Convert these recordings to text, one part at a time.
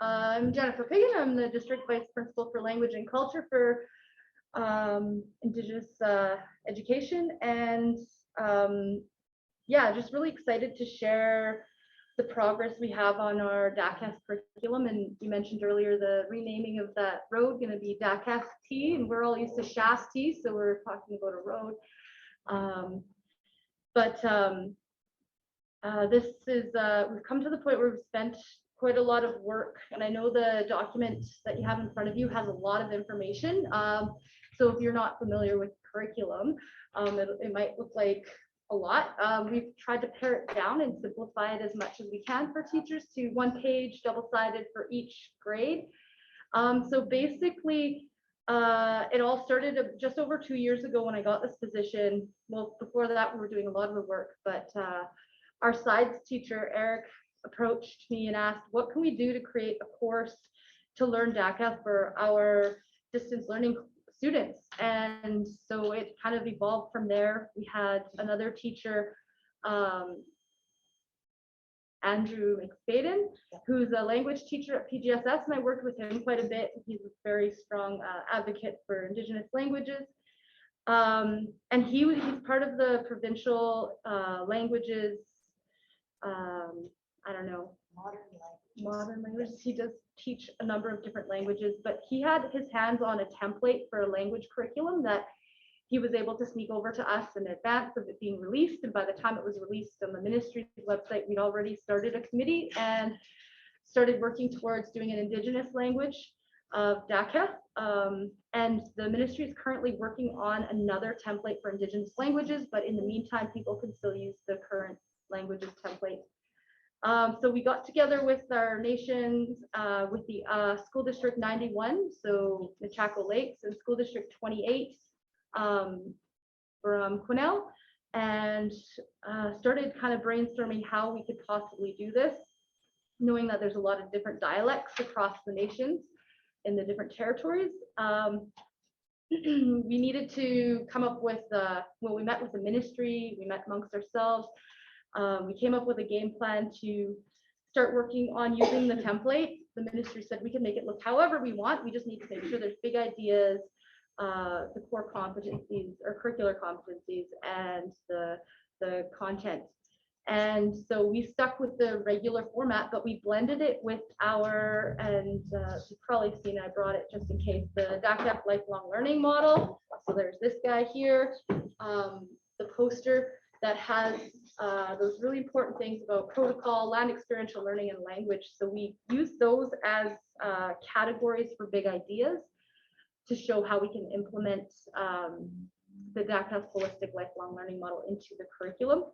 I'm Jennifer Piggin. I'm the District Vice Principal for Language and Culture for Indigenous education, and yeah, just really excited to share the progress we have on our Dakelh curriculum. And you mentioned earlier the renaming of that road going to be Dakelh T, and we're all used to Shas T, so we're talking about a road. This is we've come to the point where we've spent quite a lot of work, and I know the document that you have in front of you has a lot of information. So if you're not familiar with curriculum, it might look like a lot. We've tried to pare it down and simplify it as much as we can for teachers to one page, double-sided for each grade. So basically, it all started just over 2 years ago when I got this position. Well, before that, we were doing a lot of the work, but our science teacher, Eric, approached me and asked, what can we do to create a course to learn Dakelh for our distance learning students? And so it kind of evolved from there. We had another teacher, Andrew McFadden, who's a language teacher at PGSS, and I worked with him quite a bit. He's a very strong advocate for Indigenous languages. And he's part of the provincial languages, I don't know, modern languages. He does teach a number of different languages, but he had his hands on a template for a language curriculum that he was able to sneak over to us in advance of it being released. And by the time it was released on the ministry's website, we'd already started a committee and started working towards doing an Indigenous language of Dakelh. And the ministry is currently working on another template for Indigenous languages, but in the meantime, people can still use the current languages template. So we got together with our nations, with the School District 91, so Machaco Lakes, and School District 28 from Quesnel, and started kind of brainstorming how we could possibly do this, knowing that there's a lot of different dialects across the nations in the different territories. We needed to come up with, when we met with the ministry, we met amongst ourselves, we came up with a game plan to start working on using the template. The ministry said we can make it look however we want. We just need to make sure there's big ideas, the core competencies or curricular competencies, and the content. And so we stuck with the regular format, but we blended it with our, and you've probably seen, I brought it just in case, the Dakelh lifelong learning model. So there's this guy here, the poster that has those really important things about protocol, land experiential learning, and language. So we use those as categories for big ideas to show how we can implement the Dakelh holistic lifelong learning model into the curriculum.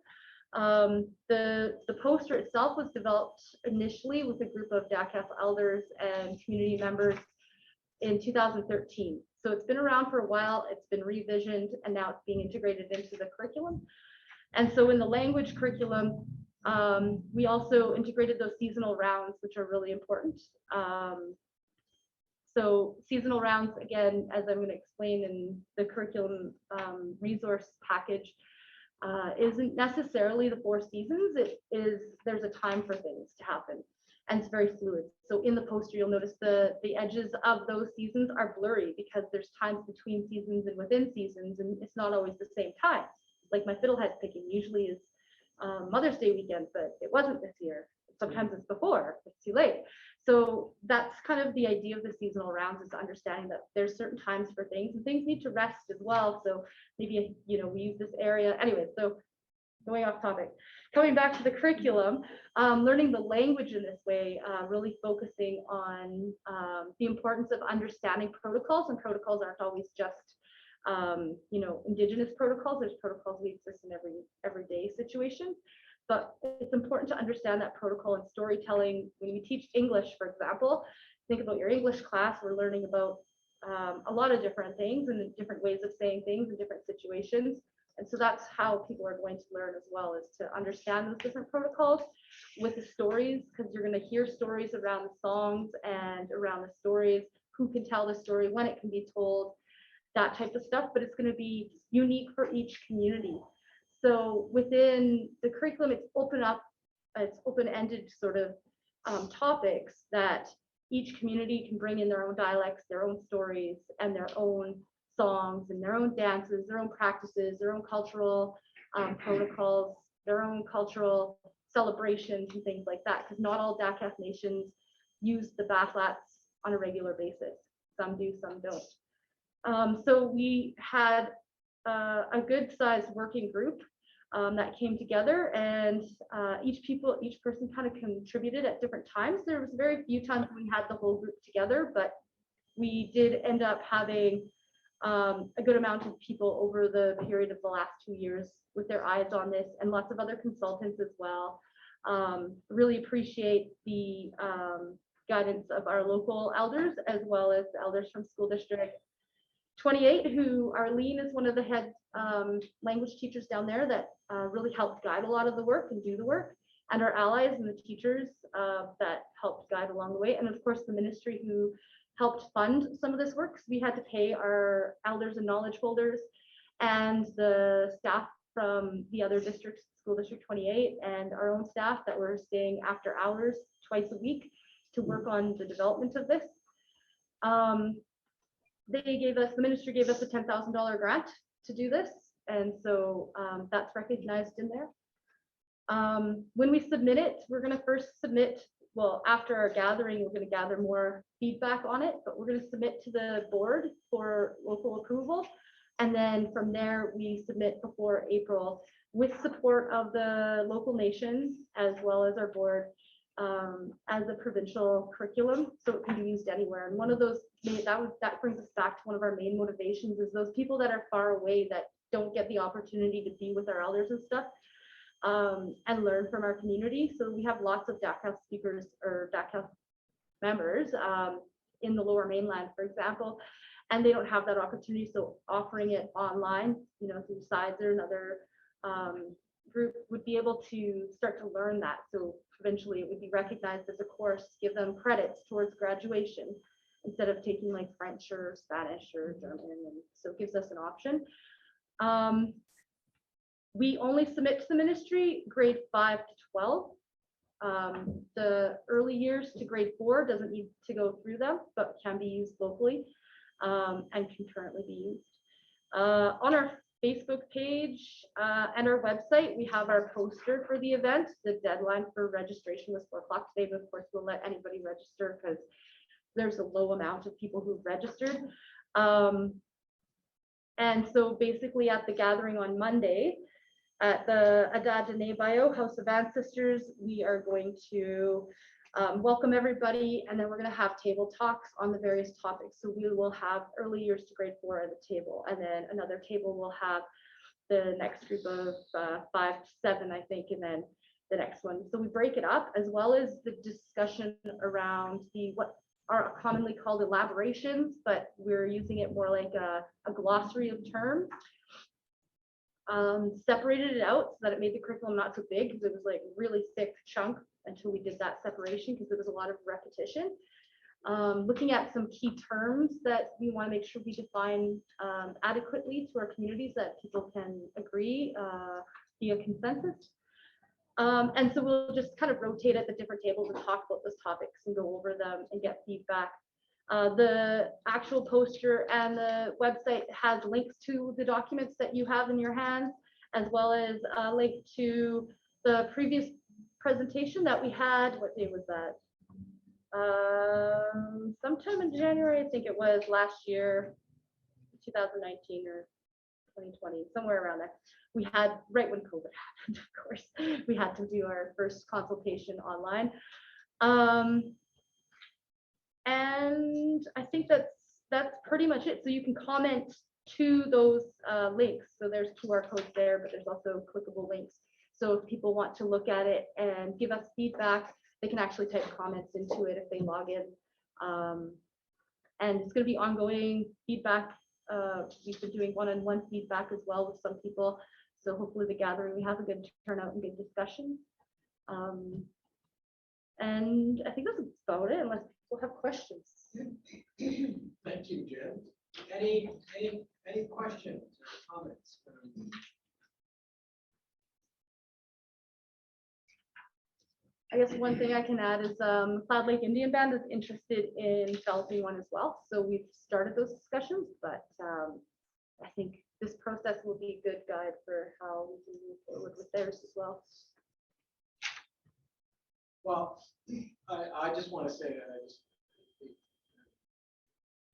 The poster itself was developed initially with a group of Dakelh elders and community members in 2013. So it's been around for a while, it's been revisioned, and now it's being integrated into the curriculum. And so in the language curriculum, we also integrated those seasonal rounds, which are really important. So seasonal rounds, again, as I'm going to explain in the curriculum resource package, isn't necessarily the 4 seasons. It is, there's a time for things to happen, and it's very fluid. So in the poster, you'll notice the edges of those seasons are blurry because there's times between seasons and within seasons, and it's not always the same time. Like my fiddlehead picking usually is Mother's Day weekend, but it wasn't this year. Sometimes it's before, it's too late. So that's kind of the idea of the seasonal rounds, is understanding that there's certain times for things, and things need to rest as well. So maybe, you know, we use this area anyway. So going off topic, coming back to the curriculum, learning the language in this way, really focusing on the importance of understanding protocols, and protocols aren't always just you know, Indigenous protocols. There's protocols we exist in everyday situations, but it's important to understand that protocol and storytelling. When we teach English, for example, think about your English class, we're learning about a lot of different things and different ways of saying things in different situations. And so that's how people are going to learn as well, is to understand those different protocols with the stories, because you're going to hear stories around the songs and around the stories, who can tell the story, when it can be told, that type of stuff, but it's going to be unique for each community. So within the curriculum, it's open-ended sort of topics that each community can bring in their own dialects, their own stories, and their own songs, and their own dances, their own practices, their own cultural protocols, their own cultural celebrations and things like that, because not all Dakelh nations use the bathlats on a regular basis. Some do, some don't. So we had a good sized working group that came together, and each person kind of contributed at different times. There was very few times when we had the whole group together, but we did end up having a good amount of people over the period of the last 2 years with their eyes on this, and lots of other consultants as well. Really appreciate the guidance of our local elders, as well as the elders from School District 28, who Arlene is one of the head language teachers down there that really helped guide a lot of the work and do the work, and our allies and the teachers that helped guide along the way, and of course the ministry who helped fund some of this work. So we had to pay our elders and knowledge holders and the staff from the other districts, School District 28, and our own staff that were staying after hours twice a week to work on the development of this. The ministry gave us a $10,000 grant to do this, and so that's recognized in there. When we submit it, we're going to first submit, well, after our gathering, we're going to gather more feedback on it, but we're going to submit to the board for local approval. And then from there, we submit before April with support of the local nations, as well as our board, as a provincial curriculum, so it can be used anywhere. And one of those, that brings us back to one of our main motivations, is those people that are far away that don't get the opportunity to be with our elders and stuff, and learn from our community. So we have lots of Dakelh speakers or Dakelh members in the Lower Mainland, for example, and they don't have that opportunity. So offering it online, you know, through Sides or another group would be able to start to learn that. So eventually it would be recognized as a course, give them credits towards graduation instead of taking like French or Spanish or German. And so it gives us an option. We only submit to the ministry grade 5 to 12. The early years to grade 4 doesn't need to go through them, but can be used locally and can currently be used. On our Facebook page and our website, we have our poster for the event. The deadline for registration was 4 o'clock today, but of course we'll let anybody register because there's a low amount of people who've registered. And so basically at the gathering on Monday, at the Adad Bio House of Ancestors, we are going to welcome everybody, and then we're going to have table talks on the various topics. So we will have early years to grade 4 at the table, and then another table will have the next group of 5 to 7, I think, and then the next one. So we break it up, as well as the discussion around what are commonly called elaborations, but we're using it more like a glossary of terms. Separated it out so that it made the curriculum not so big, because it was like really thick chunk until we did that separation, because there was a lot of repetition. Looking at some key terms that we want to make sure we define adequately to our communities that people can agree via consensus. And so we'll just kind of rotate at the different tables and talk about those topics and go over them and get feedback. The actual poster and the website has links to the documents that you have in your hands, as well as a link to the previous presentation that we had. What day was that? Sometime in January, I think it was, last year, 2019 or 2020, somewhere around there. We had, right when COVID happened, of course, we had to do our first consultation online. And I think that's pretty much it. So you can comment to those links. So there's QR codes there, but there's also clickable links. So if people want to look at it and give us feedback, they can actually type comments into it if they log in. And it's going to be ongoing feedback. We've been doing one-on-one feedback as well with some people. So hopefully the gathering, we have a good turnout and good discussion. And I think that's about it, unless people have questions. Thank you, Jen. Any questions or comments? I guess one thing I can add is Cloud Lake Indian Band is interested in developing one as well. So we've started those discussions, but I think this process will be a good guide for how we can move forward with theirs as well. Well, I just want to say that a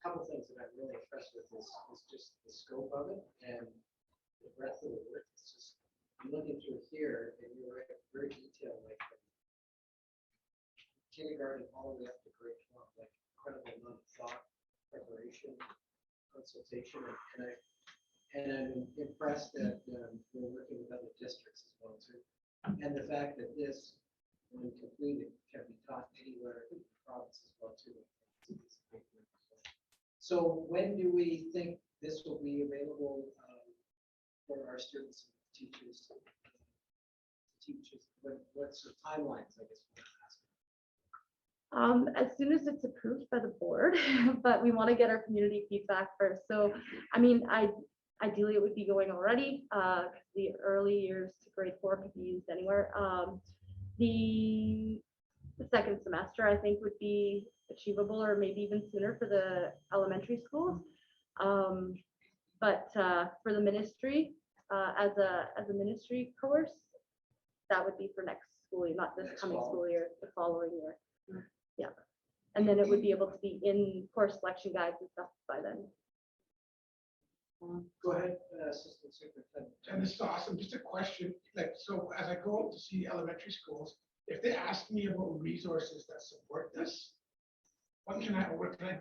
couple things that I'm really impressed with is just the scope of it and the breadth of the work. It's just, I'm looking through here and you're right, very detailed, like from kindergarten all the way up to grade 12, like incredible amount of thought, preparation, consultation, and I'm impressed that we're working with other districts as well too. And the fact that this, when completed, can be taught anywhere in the province as well too. So when do we think this will be available for our students and teachers? What's the timelines, I guess? As soon as it's approved by the board, but we want to get our community feedback first. So, I mean, ideally it would be going already. The early years to grade 4 could be used anywhere. The second semester, I think, would be achievable, or maybe even sooner for the elementary schools. But for the ministry, as a ministry course, that would be for next school year, not this coming school year, the following year. Yeah, and then it would be able to be in course selection guides and stuff by then. Go ahead, Assistant Superintendent. And this is awesome. Just a question, like, so as I go out to see elementary schools, if they ask me about resources that support this, what can I, where do I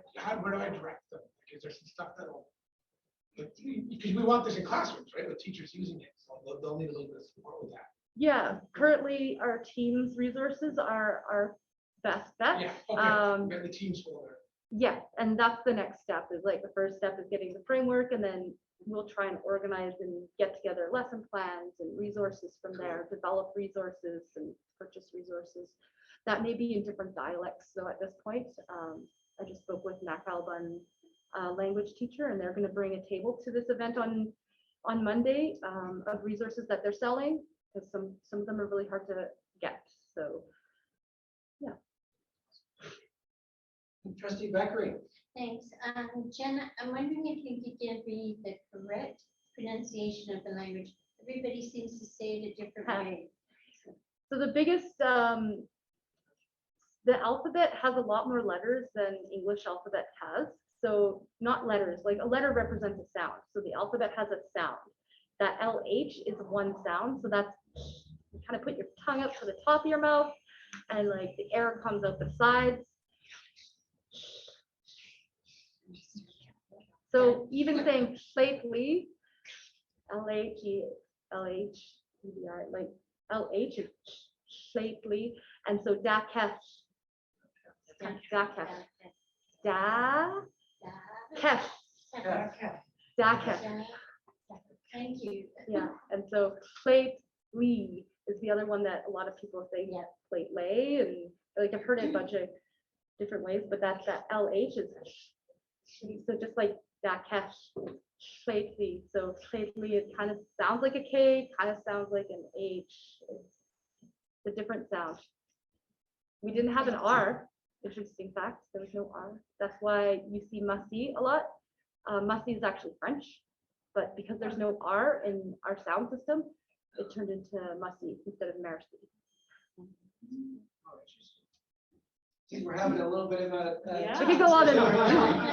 direct them? Like, is there some stuff that'll, like, because we want this in classrooms, right? With teachers using it, so they'll need a little bit of support with that. Yeah, currently our team's resources are our best bet. Yeah, okay. We have the teams folder. Yeah, and that's the next step, is like the first step is getting the framework, and then we'll try and organize and get together lesson plans and resources from there, develop resources and purchase resources that may be in different dialects. So at this point, I just spoke with Nakalban language teacher, and they're going to bring a table to this event on Monday of resources that they're selling, because some of them are really hard to get. So yeah. Trustee Beckery. Thanks. Jen, I'm wondering if you could give me the correct pronunciation of the language. Everybody seems to say it a different way. So the biggest, the alphabet has a lot more letters than English alphabet has. So not letters, like a letter represents a sound. So the alphabet has a sound. That LH is one sound. So that's, you kind of put your tongue up to the top of your mouth, and like the air comes out the sides. So even saying safely, LH, like LH is safely, and so Dakelh, Dakelh, Thank you. yeah, and so safely is the other one that a lot of people say plate lay, and like I've heard it a bunch of different ways, but that's that LH is so just like Dakelh, safely. So safely, it kind of sounds like a K, kind of sounds like an H. It's a different sound. We didn't have an R. Interesting fact, there was no R. That's why you see Massy a lot. Massy is actually French, but because there's no R in our sound system, it turned into Massy instead of Merci. We're having a little bit of a. We could go on and on.